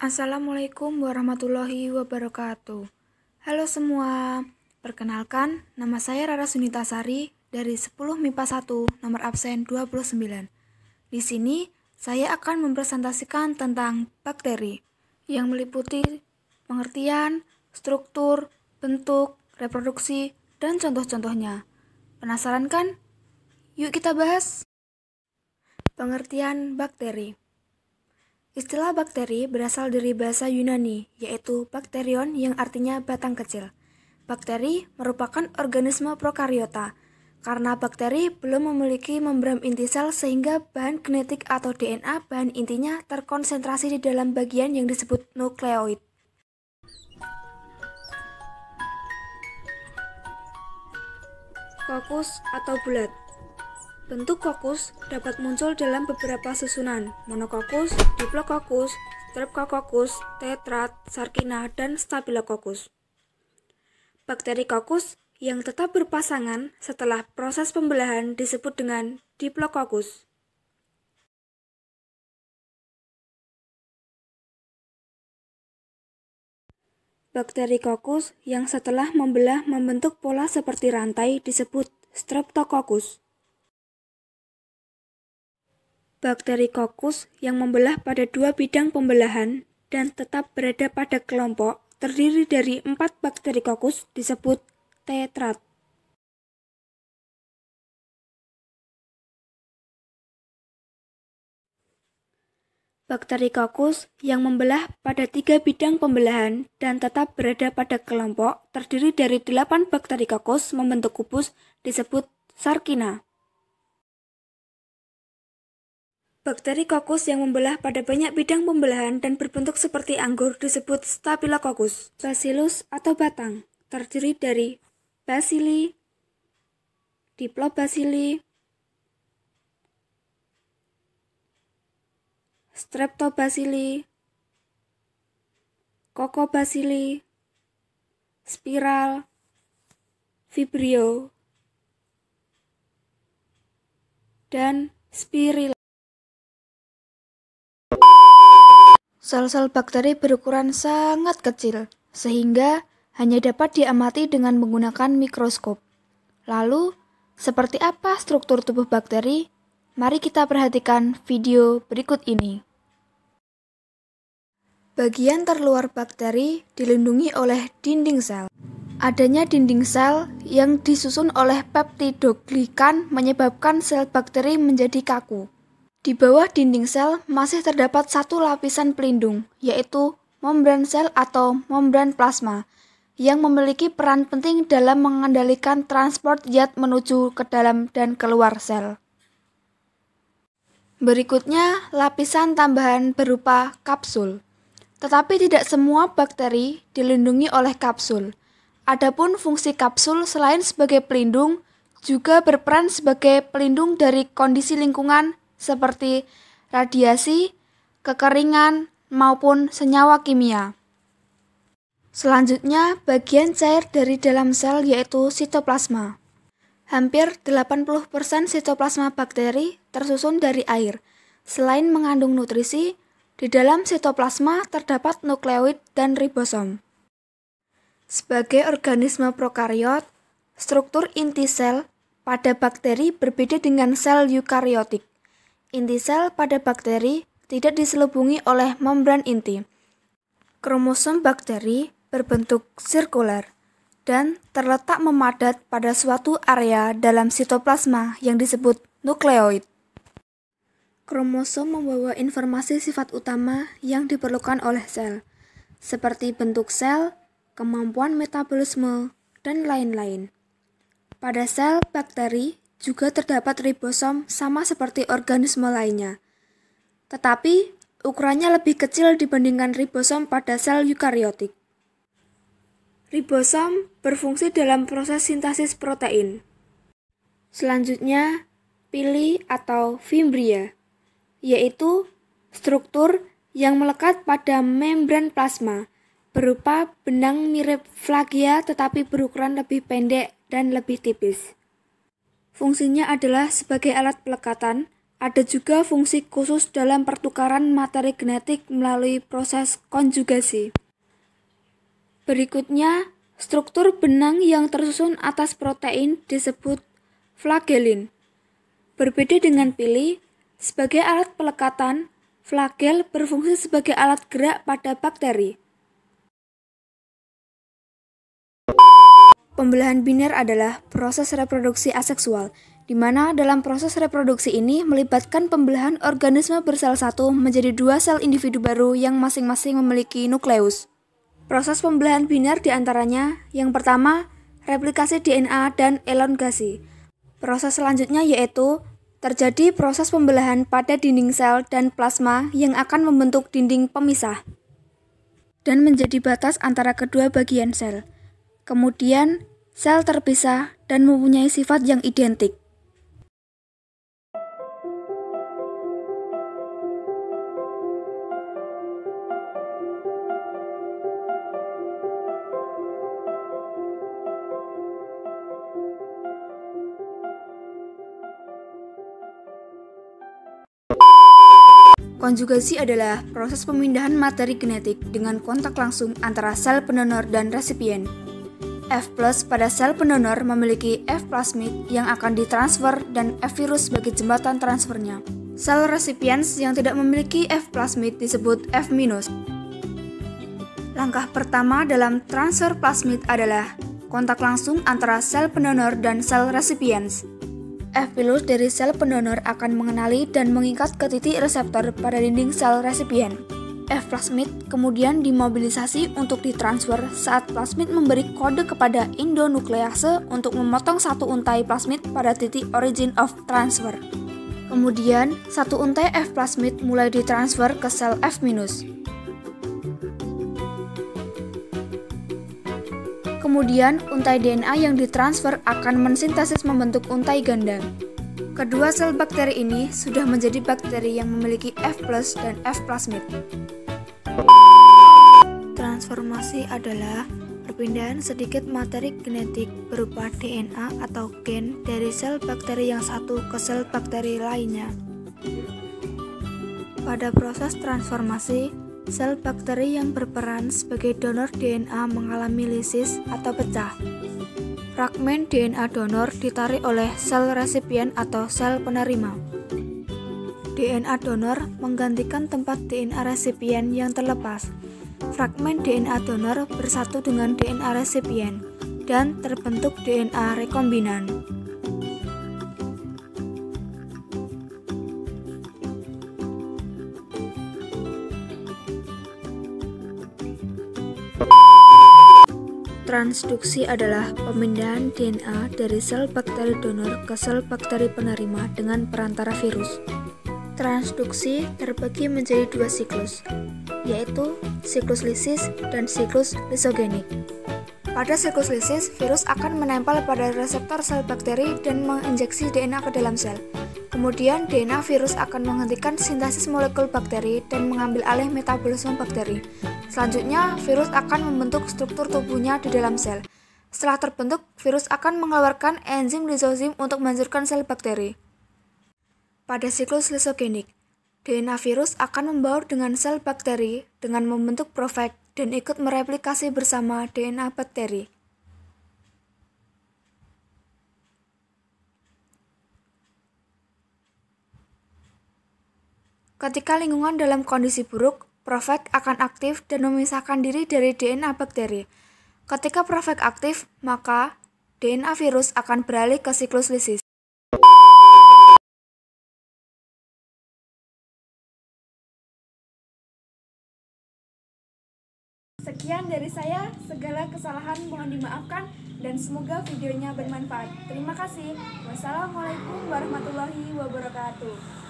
Assalamualaikum warahmatullahi wabarakatuh. Halo semua, perkenalkan nama saya Rara Sunita Sari dari 10 MIPA 1 nomor absen 29. Di sini saya akan mempresentasikan tentang bakteri yang meliputi pengertian, struktur, bentuk, reproduksi, dan contoh-contohnya. Penasaran kan? Yuk kita bahas. Pengertian bakteri. Istilah bakteri berasal dari bahasa Yunani, yaitu bakterion yang artinya batang kecil. Bakteri merupakan organisme prokariota. Karena bakteri belum memiliki membran inti sel sehingga bahan genetik atau DNA bahan intinya terkonsentrasi di dalam bagian yang disebut nukleoid. Kokus atau bulat. Bentuk kokus dapat muncul dalam beberapa susunan, monokokus, diplokokus, streptokokus, tetrat, sarkina, dan staphylococcus. Bakteri kokus yang tetap berpasangan setelah proses pembelahan disebut dengan diplokokus. Bakteri kokus yang setelah membelah membentuk pola seperti rantai disebut streptokokus. Bakteri kokus yang membelah pada dua bidang pembelahan dan tetap berada pada kelompok terdiri dari 4 bakteri kokus disebut tetrat. Bakteri kokus yang membelah pada 3 bidang pembelahan dan tetap berada pada kelompok terdiri dari 8 bakteri kokus membentuk kubus disebut sarkina. Bakteri kokus yang membelah pada banyak bidang pembelahan dan berbentuk seperti anggur disebut staphylococcus. Bacillus atau batang terdiri dari bacilli, diplobacilli, streptobacilli, coccobacilli, spiral, vibrio, dan spirilla. Sel-sel bakteri berukuran sangat kecil, sehingga hanya dapat diamati dengan menggunakan mikroskop. Lalu, seperti apa struktur tubuh bakteri? Mari kita perhatikan video berikut ini. Bagian terluar bakteri dilindungi oleh dinding sel. Adanya dinding sel yang disusun oleh peptidoglikan menyebabkan sel bakteri menjadi kaku. Di bawah dinding sel masih terdapat satu lapisan pelindung, yaitu membran sel atau membran plasma, yang memiliki peran penting dalam mengendalikan transport zat menuju ke dalam dan keluar sel. Berikutnya, lapisan tambahan berupa kapsul. Tetapi tidak semua bakteri dilindungi oleh kapsul. Adapun fungsi kapsul selain sebagai pelindung, juga berperan sebagai pelindung dari kondisi lingkungan seperti radiasi, kekeringan, maupun senyawa kimia. Selanjutnya, bagian cair dari dalam sel yaitu sitoplasma. Hampir 80% sitoplasma bakteri tersusun dari air. Selain mengandung nutrisi, di dalam sitoplasma terdapat nukleoid dan ribosom. Sebagai organisme prokariot, struktur inti sel pada bakteri berbeda dengan sel eukariotik. Inti sel pada bakteri tidak diselubungi oleh membran inti. Kromosom bakteri berbentuk sirkuler dan terletak memadat pada suatu area dalam sitoplasma yang disebut nukleoid. Kromosom membawa informasi sifat utama yang diperlukan oleh sel, seperti bentuk sel, kemampuan metabolisme, dan lain-lain. Pada sel bakteri juga terdapat ribosom sama seperti organisme lainnya. Tetapi, ukurannya lebih kecil dibandingkan ribosom pada sel eukariotik. Ribosom berfungsi dalam proses sintesis protein. Selanjutnya, pili atau fimbria, yaitu struktur yang melekat pada membran plasma, berupa benang mirip flagia tetapi berukuran lebih pendek dan lebih tipis. Fungsinya adalah sebagai alat pelekatan Ada juga fungsi khusus dalam pertukaran materi genetik melalui proses konjugasi. Berikutnya, struktur benang yang tersusun atas protein disebut flagellin. Berbeda dengan pili, sebagai alat pelekatan, flagel berfungsi sebagai alat gerak pada bakteri. Pembelahan biner adalah proses reproduksi aseksual, di mana dalam proses reproduksi ini melibatkan pembelahan organisme bersel satu menjadi 2 sel individu baru yang masing-masing memiliki nukleus. Proses pembelahan biner diantaranya, yang pertama, replikasi DNA dan elongasi. Proses selanjutnya yaitu terjadi proses pembelahan pada dinding sel dan plasma yang akan membentuk dinding pemisah dan menjadi batas antara kedua bagian sel. Kemudian, sel terpisah dan mempunyai sifat yang identik. Konjugasi adalah proses pemindahan materi genetik dengan kontak langsung antara sel pendonor dan resipien. F+ pada sel pendonor memiliki F plasmid yang akan ditransfer dan F virus sebagai jembatan transfernya. Sel resipiens yang tidak memiliki F plasmid disebut F-. Langkah pertama dalam transfer plasmid adalah kontak langsung antara sel pendonor dan sel resipiens. F pilus dari sel pendonor akan mengenali dan mengikat ke titik reseptor pada dinding sel resipien. F plasmid kemudian dimobilisasi untuk ditransfer saat plasmid memberi kode kepada endonuklease untuk memotong satu untai plasmid pada titik origin of transfer. Kemudian, satu untai F plasmid mulai ditransfer ke sel F-. Kemudian, untai DNA yang ditransfer akan mensintesis membentuk untai ganda. Kedua sel bakteri ini sudah menjadi bakteri yang memiliki F+ dan F plasmid. Transformasi adalah perpindahan sedikit materi genetik berupa DNA atau gen dari sel bakteri yang satu ke sel bakteri lainnya. Pada proses transformasi, sel bakteri yang berperan sebagai donor DNA mengalami lisis atau pecah. Fragmen DNA donor ditarik oleh sel resipien atau sel penerima. DNA donor menggantikan tempat DNA resipien yang terlepas. Fragmen DNA donor bersatu dengan DNA resipien dan terbentuk DNA rekombinan. Transduksi adalah pemindahan DNA dari sel bakteri donor ke sel bakteri penerima dengan perantara virus. Transduksi terbagi menjadi 2 siklus, yaitu siklus lisis dan siklus lisogenik. Pada siklus lisis, virus akan menempel pada reseptor sel bakteri dan menginjeksi DNA ke dalam sel. Kemudian, DNA virus akan menghentikan sintesis molekul bakteri dan mengambil alih metabolisme bakteri. Selanjutnya, virus akan membentuk struktur tubuhnya di dalam sel. Setelah terbentuk, virus akan mengeluarkan enzim lisozim untuk menghancurkan sel bakteri. Pada siklus lisogenik, DNA virus akan membaur dengan sel bakteri dengan membentuk profag dan ikut mereplikasi bersama DNA bakteri. Ketika lingkungan dalam kondisi buruk, profag akan aktif dan memisahkan diri dari DNA bakteri. Ketika profag aktif, maka DNA virus akan beralih ke siklus lisis. Sekian dari saya, segala kesalahan mohon dimaafkan dan semoga videonya bermanfaat. Terima kasih. Wassalamualaikum warahmatullahi wabarakatuh.